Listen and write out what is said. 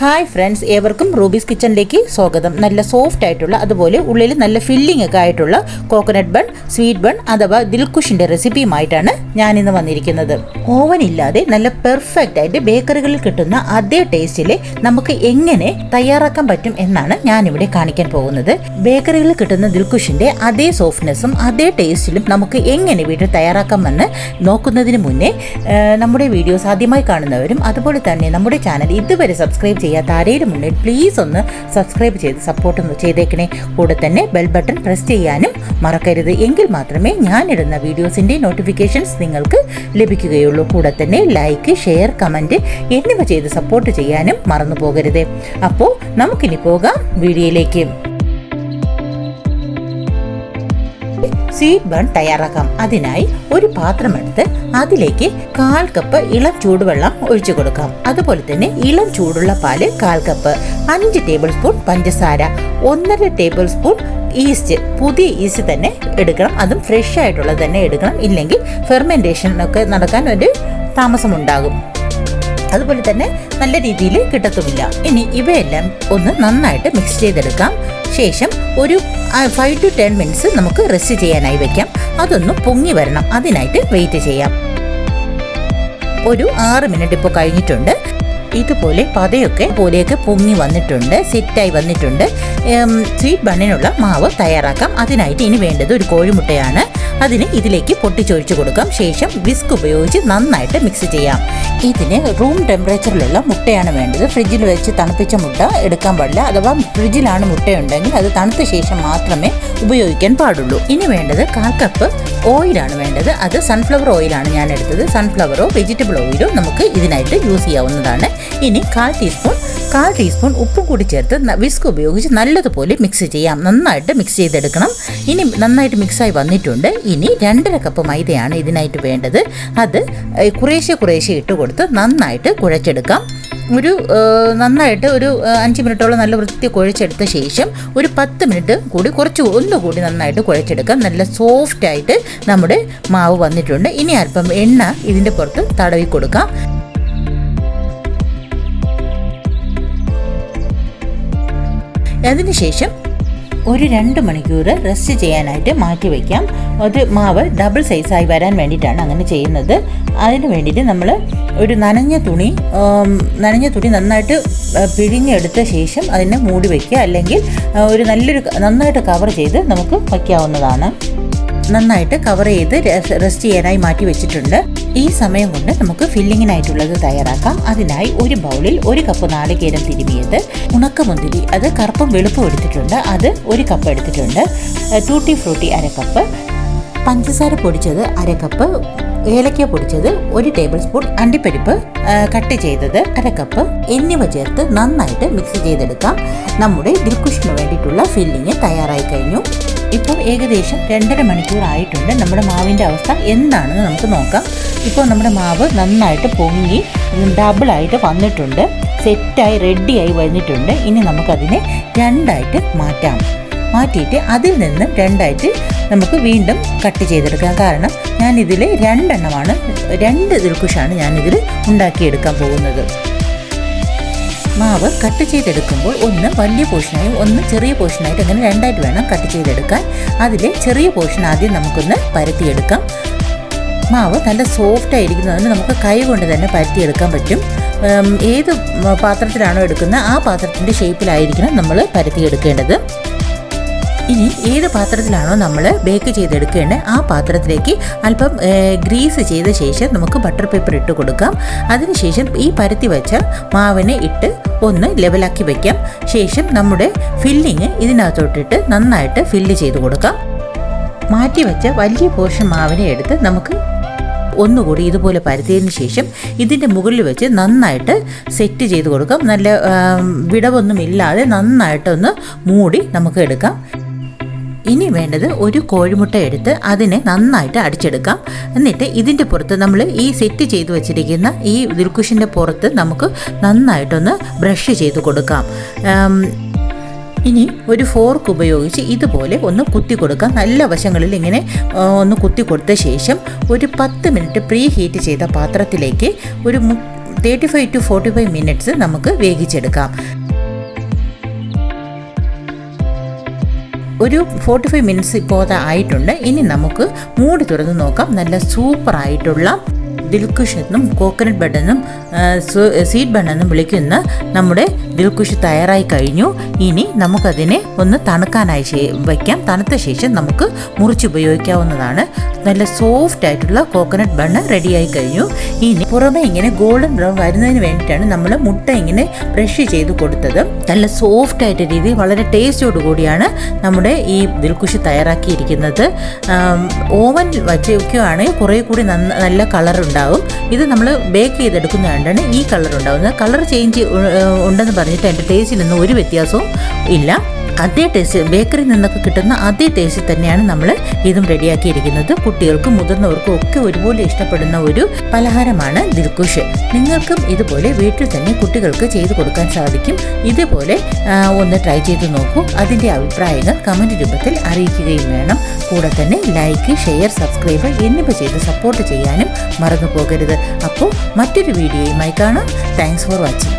Hi friends, ഏവർക്കും rubies കിച്ചണിലേക്ക് സ്വാഗതം. നല്ല സോഫ്റ്റ് ആയിട്ടുള്ള, അതുപോലെ ഉള്ളിൽ നല്ല ഫില്ലിംഗ് ഒക്കെ ആയിട്ടുള്ള കോക്കനട്ട് ബൺ, സ്വീറ്റ് ബൺ അഥവാ ദിൽഖുഷിൻ്റെ റെസിപ്പിയുമായിട്ടാണ് ഞാനിന്ന് വന്നിരിക്കുന്നത്. ഓവൻ ഇല്ലാതെ നല്ല പെർഫെക്റ്റ് ആയിട്ട് ബേക്കറികളിൽ കിട്ടുന്ന അതേ ടേസ്റ്റിൽ നമുക്ക് എങ്ങനെ തയ്യാറാക്കാൻ പറ്റും എന്നാണ് ഞാനിവിടെ കാണിക്കാൻ പോകുന്നത്. ബേക്കറികളിൽ കിട്ടുന്ന ദിൽഖുഷിൻ്റെ അതേ സോഫ്റ്റ്നെസ്സും അതേ ടേസ്റ്റിലും നമുക്ക് എങ്ങനെ വീട്ടിൽ തയ്യാറാക്കാമെന്ന് നോക്കുന്നതിന് മുന്നേ നമ്മുടെ വീഡിയോസ് ആദ്യമായി കാണുന്നവരും അതുപോലെ തന്നെ നമ്മുടെ ചാനൽ ഇതുവരെ സബ്സ്ക്രൈബ് ചെയ്യാത്ത ആരെയും മുന്നിൽ പ്ലീസ് ഒന്ന് സബ്സ്ക്രൈബ് ചെയ്ത് സപ്പോർട്ട് ചെയ്തേക്കണേ. കൂടെ തന്നെ ബെൽ ബട്ടൺ പ്രസ് ചെയ്യാനും മറക്കരുത്. എങ്കിൽ മാത്രമേ ഞാനിടുന്ന വീഡിയോസിൻ്റെ നോട്ടിഫിക്കേഷൻസ് നിങ്ങൾക്ക് ലഭിക്കുകയുള്ളൂ. കൂടെ തന്നെ ലൈക്ക്, ഷെയർ, കമൻറ്റ് എന്നിവ ചെയ്ത് സപ്പോർട്ട് ചെയ്യാനും മറന്നു പോകരുത്. അപ്പോൾ നമുക്കിനി പോകാം വീഡിയോയിലേക്ക്. സ്വീറ്റ് ബൺ തയ്യാറാക്കാം. അതിനായി ഒരു പാത്രമെടുത്ത് അതിലേക്ക് 1/4 കപ്പ് ഇളം ചൂടുവെള്ളം ഒഴിച്ചു കൊടുക്കാം. അതുപോലെ തന്നെ ഇളം ചൂടുള്ള പാല് 1/4 കപ്പ്, 5 ടേബിൾ സ്പൂൺ പഞ്ചസാര, 1.5 ടേബിൾ സ്പൂൺ ഈസ്റ്റ്. പുതിയ ഈസ്റ്റ് തന്നെ എടുക്കണം, അതും ഫ്രഷ് ആയിട്ടുള്ളത് തന്നെ എടുക്കണം. ഇല്ലെങ്കിൽ ഫെർമെൻറ്റേഷൻ ഒക്കെ നടക്കാൻ ഒരു താമസമുണ്ടാകും. അതുപോലെ തന്നെ നല്ല രീതിയിൽ കിട്ടത്തുമില്ല. ഇനി ഇവയെല്ലാം ഒന്ന് നന്നായിട്ട് മിക്സ് ചെയ്തെടുക്കാം. ശേഷം ഒരു 5 to 10 മിനിറ്റ്സ് നമുക്ക് റെസ്റ്റ് ചെയ്യാനായി വെക്കാം. അതൊന്ന് പൊങ്ങി വരണം, അതിനായിട്ട് വെയിറ്റ് ചെയ്യാം. ഒരു 6 മിനിറ്റ് ഇപ്പോൾ കഴിഞ്ഞിട്ടുണ്ട്. ഇതുപോലെ പോലെയൊക്കെ പൊങ്ങി വന്നിട്ടുണ്ട്, സെറ്റായി വന്നിട്ടുണ്ട്. സ്വീറ്റ് ബണ്ണിനുള്ള മാവ് തയ്യാറാക്കാം. അതിനായിട്ട് ഇനി വേണ്ടത് ഒരു കോഴിമുട്ടയാണ്. അതിന് ഇതിലേക്ക് പൊട്ടിച്ചൊഴിച്ചു കൊടുക്കാം. ശേഷം വിസ്ക് ഉപയോഗിച്ച് നന്നായിട്ട് മിക്സ് ചെയ്യാം. ഇതിന് റൂം ടെമ്പറേച്ചറിലുള്ള മുട്ടയാണ് വേണ്ടത്. ഫ്രിഡ്ജിൽ വെച്ച് തണുപ്പിച്ച മുട്ട എടുക്കാൻ പാടില്ല. അഥവാ ഫ്രിഡ്ജിലാണ് മുട്ടയുണ്ടെങ്കിൽ അത് തണുത്ത ശേഷം മാത്രമേ ഉപയോഗിക്കാൻ പാടുള്ളൂ. ഇനി വേണ്ടത് 1/4 കപ്പ് ഓയിലാണ് വേണ്ടത്. അത് സൺഫ്ലവർ ഓയിലാണ് ഞാൻ എടുത്തത്. സൺഫ്ലവറോ വെജിറ്റബിൾ ഓയിലോ നമുക്ക് ഇതിനായിട്ട് യൂസ് ചെയ്യാവുന്നതാണ്. ഇനി 1/4 ടീസ്പൂൺ ഉപ്പും കൂടി ചേർത്ത് വിസ്ക് ഉപയോഗിച്ച് നല്ലതുപോലെ മിക്സ് ചെയ്യാം. നന്നായിട്ട് മിക്സ് ചെയ്തെടുക്കണം. ഇനി നന്നായിട്ട് മിക്സായി വന്നിട്ടുണ്ട്. ഇനി 2.5 കപ്പ് മൈദയാണ് ഇതിനായിട്ട് വേണ്ടത്. അത് കുറേശ്ശെ ഇട്ട് കൊടുത്ത് നന്നായിട്ട് കുഴച്ചെടുക്കാം. നന്നായിട്ട് ഒരു 5 മിനിറ്റോളം നല്ല വൃത്തി കുഴച്ചെടുത്ത ശേഷം ഒരു 10 മിനിറ്റ് കൂടി ഒന്നുകൂടി നന്നായിട്ട് കുഴച്ചെടുക്കാം. നല്ല സോഫ്റ്റായിട്ട് നമ്മുടെ മാവ് വന്നിട്ടുണ്ട്. ഇനി അല്പം എണ്ണ ഇതിൻ്റെ പുറത്ത് തടവി കൊടുക്കാം. അതിനുശേഷം ഒരു 2 മണിക്കൂർ റെസ്റ്റ് ചെയ്യാനായിട്ട് മാറ്റി വയ്ക്കാം. അത് മാവ് ഡബിൾ സൈസായി വരാൻ വേണ്ടിയിട്ടാണ് അങ്ങനെ ചെയ്യുന്നത്. അതിന് വേണ്ടിയിട്ട് നമ്മൾ ഒരു നനഞ്ഞ തുണി നന്നായിട്ട് പിഴിഞ്ഞെടുത്ത ശേഷം അതിനെ മൂടി വയ്ക്കുക. അല്ലെങ്കിൽ നന്നായിട്ട് കവർ ചെയ്ത് നമുക്ക് വയ്ക്കാവുന്നതാണ്. നന്നായിട്ട് കവർ ചെയ്ത് റെസ്റ്റ് ചെയ്യാനായി മാറ്റി വെച്ചിട്ടുണ്ട്. ഈ സമയം കൊണ്ട് നമുക്ക് ഫില്ലിങ്ങിനായിട്ടുള്ളത് തയ്യാറാക്കാം. അതിനായി ഒരു ബൗളിൽ 1 കപ്പ് നാളികേരം തിരുമിയത്, ഉണക്കമുന്തിരി അത് കറുപ്പും വെളുപ്പും എടുത്തിട്ടുണ്ട്, അത് 1 കപ്പ് എടുത്തിട്ടുണ്ട്, ടൂട്ടി ഫ്രൂട്ടി 1/2 കപ്പ്, പഞ്ചസാര പൊടിച്ചത് 1/2 കപ്പ്, ഏലക്ക പൊടിച്ചത് 1 ടേബിൾ സ്പൂൺ, അണ്ടിപ്പരിപ്പ് കട്ട് ചെയ്തത് 1/2 കപ്പ് എന്നിവ ചേർത്ത് നന്നായിട്ട് മിക്സ് ചെയ്തെടുക്കാം. നമ്മുടെ ദിൽഖുഷിന് വേണ്ടിയിട്ടുള്ള ഫില്ലിങ് തയ്യാറായി കഴിഞ്ഞു. ഇപ്പോൾ ഏകദേശം 2.5 മണിക്കൂർ ആയിട്ടുണ്ട്. നമ്മുടെ മാവിൻ്റെ അവസ്ഥ എന്താണെന്ന് നമുക്ക് നോക്കാം. ഇപ്പോൾ നമ്മുടെ മാവ് നന്നായിട്ട് പൊങ്ങി ഡബിളായിട്ട് വന്നിട്ടുണ്ട്, സെറ്റായി റെഡിയായി വന്നിട്ടുണ്ട്. ഇനി നമുക്കതിനെ 2ആയിട്ട് മാറ്റിയിട്ട് അതിൽ നിന്ന് 2ആയിട്ട് നമുക്ക് വീണ്ടും കട്ട് ചെയ്തെടുക്കാം. കാരണം ഞാനിതിൽ 2 ദിൽഖുഷാണ് ഞാനിതിൽ ഉണ്ടാക്കിയെടുക്കാൻ പോകുന്നത്. മാവ് കട്ട് ചെയ്തെടുക്കുമ്പോൾ ഒന്ന് വലിയ പോർഷനായും ഒന്ന് ചെറിയ പോർഷനായിട്ട് അങ്ങനെ 2ആയിട്ട് വേണം കട്ട് ചെയ്തെടുക്കാൻ. അതിൽ ചെറിയ പോർഷൻ ആദ്യം നമുക്കൊന്ന് പരത്തിയെടുക്കാം. മാവ് നല്ല സോഫ്റ്റ് ആയിരിക്കുന്നതിന് നമുക്ക് കൈ കൊണ്ട് തന്നെ പരത്തിയെടുക്കാൻ പറ്റും. ഏത് പാത്രത്തിലാണോ എടുക്കുന്നത് ആ പാത്രത്തിൻ്റെ ഷേപ്പിലായിരിക്കണം നമ്മൾ പരത്തിയെടുക്കേണ്ടത്. ഇനി ഏത് പാത്രത്തിലാണോ നമ്മൾ ബേക്ക് ചെയ്തെടുക്കേണ്ടത് ആ പാത്രത്തിലേക്ക് അല്പം ഗ്രീസ് ചെയ്ത ശേഷം നമുക്ക് ബട്ടർ പേപ്പർ ഇട്ട് കൊടുക്കാം. അതിനുശേഷം ഈ പരത്തി വെച്ച മാവിനെ ഇട്ട് ഒന്ന് ലെവലാക്കി വയ്ക്കാം. ശേഷം നമ്മുടെ ഫില്ലിങ് ഇതിനകത്തോട്ടിട്ട് നന്നായിട്ട് ഫില്ല് ചെയ്ത് കൊടുക്കാം. മാറ്റി വെച്ച വലിയ പോർഷൻ മാവിനെ എടുത്ത് നമുക്ക് ഒന്നുകൂടി ഇതുപോലെ പരത്തിയതിന് ശേഷം ഇതിൻ്റെ മുകളിൽ വെച്ച് നന്നായിട്ട് സെറ്റ് ചെയ്ത് കൊടുക്കാം. നല്ല വിടവൊന്നുമില്ലാതെ നന്നായിട്ടൊന്ന് മൂടി നമുക്ക് എടുക്കാം. ഇനി വേണ്ടത് ഒരു കോഴിമുട്ട എടുത്ത് അതിനെ നന്നായിട്ട് അടിച്ചെടുക്കാം. എന്നിട്ട് ഇതിൻ്റെ പുറത്ത് നമ്മൾ ഈ സെറ്റ് ചെയ്ത് വെച്ചിരിക്കുന്ന ഈ ദിൽഖുഷിൻ്റെ പുറത്ത് നമുക്ക് നന്നായിട്ടൊന്ന് ബ്രഷ് ചെയ്ത് കൊടുക്കാം. ഇനി ഒരു ഫോർക്ക് ഉപയോഗിച്ച് ഇതുപോലെ ഒന്ന് കുത്തി കൊടുക്കാം. നല്ല വശങ്ങളിൽ ഇങ്ങനെ ഒന്ന് കുത്തി കൊടുത്ത ശേഷം ഒരു 10 മിനിറ്റ് പ്രീ ഹീറ്റ് ചെയ്ത പാത്രത്തിലേക്ക് ഒരു 35 to 45 മിനിറ്റ്സ് നമുക്ക് വേവിച്ചെടുക്കാം. ഒരു 45 മിനിറ്റ്സ് ഇപ്പോൾ ആയിട്ടുണ്ട്. ഇനി നമുക്ക് മൂടി തുറന്ന് നോക്കാം. നല്ല സൂപ്പറായിട്ടുള്ള ദിൽഖുഷ് എന്നും കോക്കനട്ട് ബഡ് എന്നും സീഡ് ബൺ എന്നും വിളിക്കുന്ന നമ്മുടെ ദിൽഖുഷ് തയ്യാറായി കഴിഞ്ഞു. ഇനി നമുക്കതിനെ ഒന്ന് തണുക്കാനായി വയ്ക്കാം. തണുത്ത ശേഷം നമുക്ക് മുറിച്ചുപയോഗിക്കാവുന്നതാണ്. നല്ല സോഫ്റ്റ് ആയിട്ടുള്ള കോക്കനട്ട് ബണ്ണ് റെഡിയായി കഴിഞ്ഞു. ഇനി പുറമെ ഇങ്ങനെ ഗോൾഡൻ ബ്രൗൺ വരുന്നതിന് വേണ്ടിയിട്ടാണ് നമ്മൾ മുട്ട ഇങ്ങനെ ബ്രഷ് ചെയ്ത് കൊടുത്തത്. നല്ല സോഫ്റ്റ് ആയിട്ട് രീതിയിൽ വളരെ ടേസ്റ്റോടു കൂടിയാണ് നമ്മുടെ ഈ ദിൽഖുഷ് തയ്യാറാക്കിയിരിക്കുന്നത്. ഓവനിൽ വയ്ക്കുകയാണെങ്കിൽ കുറേ കൂടി നല്ല കളർ ഉണ്ടാകും. ഇത് നമ്മൾ ബേക്ക് ചെയ്തെടുക്കുന്നതുകൊണ്ടാണ് ഈ കളർ ഉണ്ടാകുന്നത്. കളർ ചേഞ്ച് ഉണ്ടെന്ന് പറഞ്ഞിട്ട് എൻ്റെ ടേസ്റ്റിലൊന്നും ഒരു വ്യത്യാസവും ഇല്ല. അതേ ടേസ്റ്റ് ബേക്കറിയിൽ നിന്നൊക്കെ കിട്ടുന്ന അതേ ടേസ്റ്റ് തന്നെയാണ് നമ്മൾ ഇതും റെഡിയാക്കിയിരിക്കുന്നത്. കുട്ടികൾക്കും മുതിർന്നവർക്കും ഒക്കെ ഒരുപോലെ ഇഷ്ടപ്പെടുന്ന ഒരു പലഹാരമാണ് ദിൽഖുഷ്. നിങ്ങൾക്കും ഇതുപോലെ വീട്ടിൽ തന്നെ കുട്ടികൾക്ക് ചെയ്തു കൊടുക്കാൻ സാധിക്കും. ഇതുപോലെ ഒന്ന് ട്രൈ ചെയ്ത് നോക്കൂ. അതിൻ്റെ അഭിപ്രായങ്ങൾ കമൻറ്റ് രൂപത്തിൽ അറിയിക്കുകയും വേണം. കൂടെ തന്നെ ലൈക്ക്, ഷെയർ, സബ്സ്ക്രൈബ് എന്നിവ ചെയ്ത് സപ്പോർട്ട് ചെയ്യാനും മറന്നു പോകരുത്. അപ്പോൾ മറ്റൊരു വീഡിയോയുമായി കാണാം. Thanks for watching.